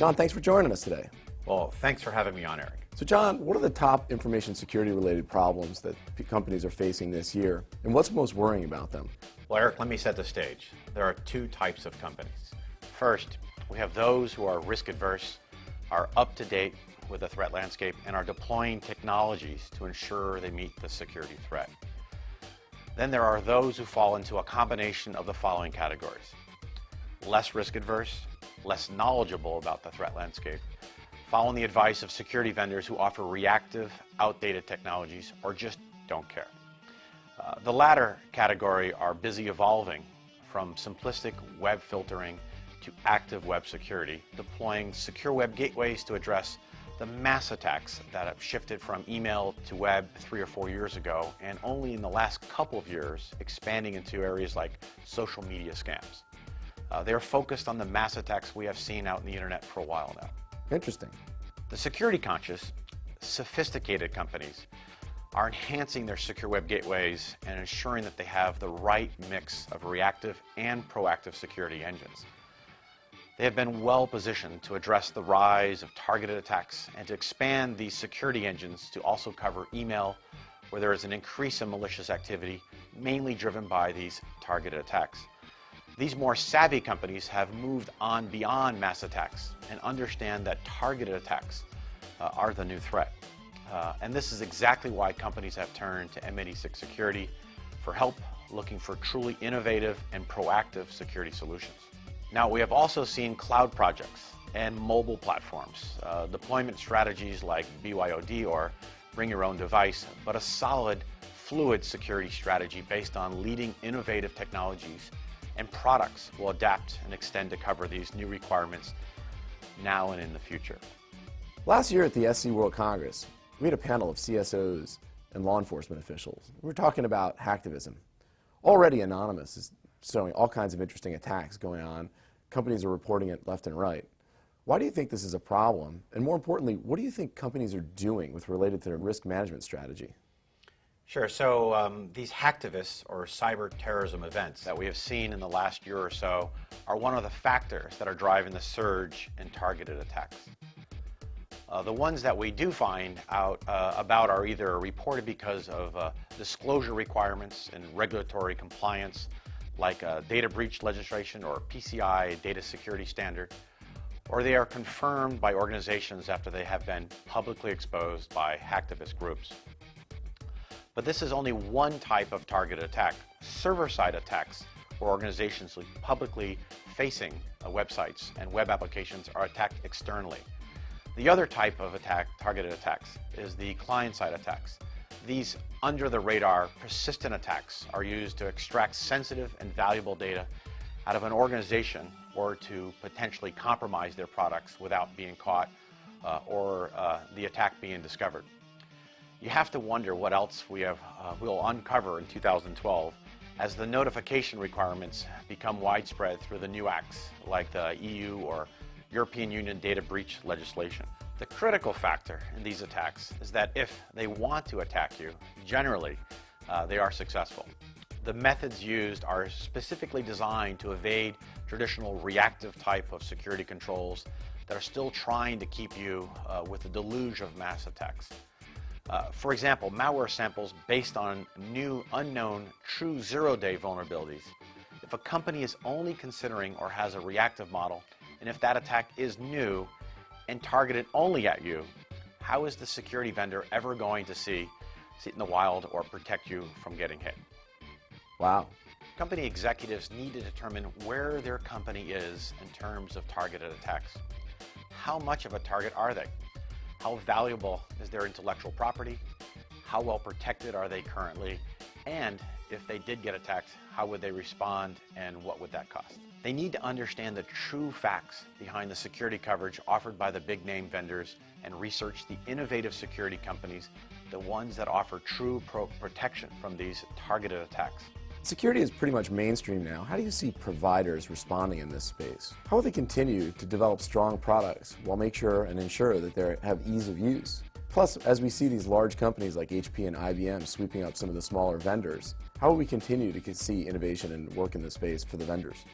John, thanks for joining us today. Well, thanks for having me on, Eric. So John, what are the top information security related problems that companies are facing this year, and what's most worrying about them? Well, Eric, let me set the stage. There are two types of companies. First, we have those who are risk adverse, are up to date with the threat landscape, and are deploying technologies to ensure they meet the security threat. Then there are those who fall into a combination of the following categories: less risk adverse, less knowledgeable about the threat landscape, following the advice of security vendors who offer reactive, outdated technologies, or just don't care. The latter category are busy evolving from simplistic web filtering to active web security, deploying secure web gateways to address the mass attacks that have shifted from email to web 3 or 4 years ago, and only in the last couple of years expanding into areas like social media scams. They are focused on the mass attacks we have seen out in the internet for a while now. Interesting. The security conscious, sophisticated companies are enhancing their secure web gateways and ensuring that they have the right mix of reactive and proactive security engines. They have been well positioned to address the rise of targeted attacks and to expand these security engines to also cover email, where there is an increase in malicious activity, mainly driven by these targeted attacks. These more savvy companies have moved on beyond mass attacks and understand that targeted attacks are the new threat. And this is exactly why companies have turned to M86 Security for help, looking for truly innovative and proactive security solutions. Now, we have also seen cloud projects and mobile platforms, deployment strategies like BYOD or bring your own device, but a solid, fluid security strategy based on leading innovative technologies and products will adapt and extend to cover these new requirements now and in the future. Last year at the SC World Congress, we had a panel of CSOs and law enforcement officials. We were talking about hacktivism. Already Anonymous is showing all kinds of interesting attacks going on. Companies are reporting it left and right. Why do you think this is a problem? And more importantly, what do you think companies are doing with related to their risk management strategy? Sure. So these hacktivists or cyber terrorism events that we have seen in the last year or so are one of the factors that are driving the surge in targeted attacks. The ones that we do find out about are either reported because of disclosure requirements and regulatory compliance, like data breach legislation or PCI data security standard, or they are confirmed by organizations after they have been publicly exposed by hacktivist groups. But this is only one type of targeted attack. Server-side attacks, where organizations publicly facing websites and web applications are attacked externally. The other type of attack, targeted attacks, is the client-side attacks. These under-the-radar, persistent attacks are used to extract sensitive and valuable data out of an organization or to potentially compromise their products without being caught or the attack being discovered. You have to wonder what else we'll uncover in 2012 as the notification requirements become widespread through the new acts like the EU or European Union data breach legislation. The critical factor in these attacks is that if they want to attack you, generally they are successful. The methods used are specifically designed to evade traditional reactive type of security controls that are still trying to keep you with a deluge of mass attacks. For example, malware samples based on new, unknown, true zero-day vulnerabilities. If a company is only considering or has a reactive model, and if that attack is new and targeted only at you, how is the security vendor ever going to see it in the wild or protect you from getting hit? Wow. Company executives need to determine where their company is in terms of targeted attacks. How much of a target are they? How valuable is their intellectual property? How well protected are they currently? And if they did get attacked, how would they respond and what would that cost? They need to understand the true facts behind the security coverage offered by the big name vendors and research the innovative security companies, the ones that offer true protection from these targeted attacks. Security is pretty much mainstream now. How do you see providers responding in this space? How will they continue to develop strong products while make sure and ensure that they have ease of use? Plus, as we see these large companies like HP and IBM sweeping up some of the smaller vendors, how will we continue to see innovation and work in this space for the vendors?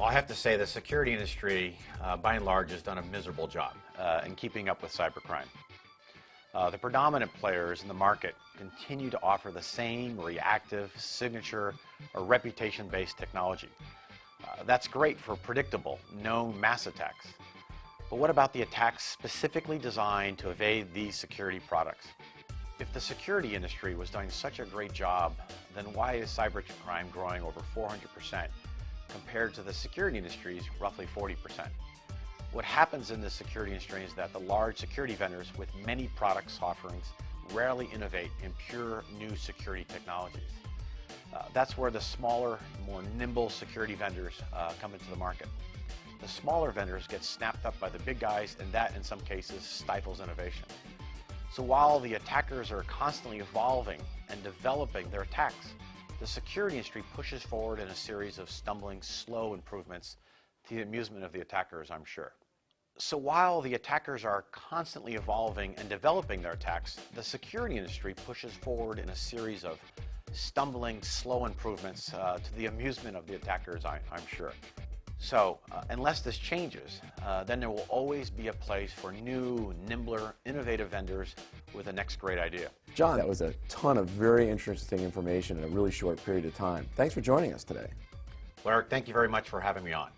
Well, I have to say the security industry, by and large, has done a miserable job in keeping up with cybercrime. The predominant players in the market continue to offer the same reactive, signature, or reputation-based technology. That's great for predictable, known mass attacks. But what about the attacks specifically designed to evade these security products? If the security industry was doing such a great job, then why is cybercrime growing over 400% compared to the security industry's roughly 40%? What happens in the security industry is that the large security vendors with many products offerings rarely innovate in pure new security technologies. That's where the smaller, more nimble security vendors come into the market. The smaller vendors get snapped up by the big guys, and that in some cases stifles innovation. So while the attackers are constantly evolving and developing their attacks, the security industry pushes forward in a series of stumbling, slow improvements to the amusement of the attackers, I'm sure. So while the attackers are constantly evolving and developing their attacks, the security industry pushes forward in a series of stumbling, slow improvements to the amusement of the attackers, I'm sure. So unless this changes, then there will always be a place for new, nimbler, innovative vendors with the next great idea. John, that was a ton of very interesting information in a really short period of time. Thanks for joining us today. Well, Eric, thank you very much for having me on.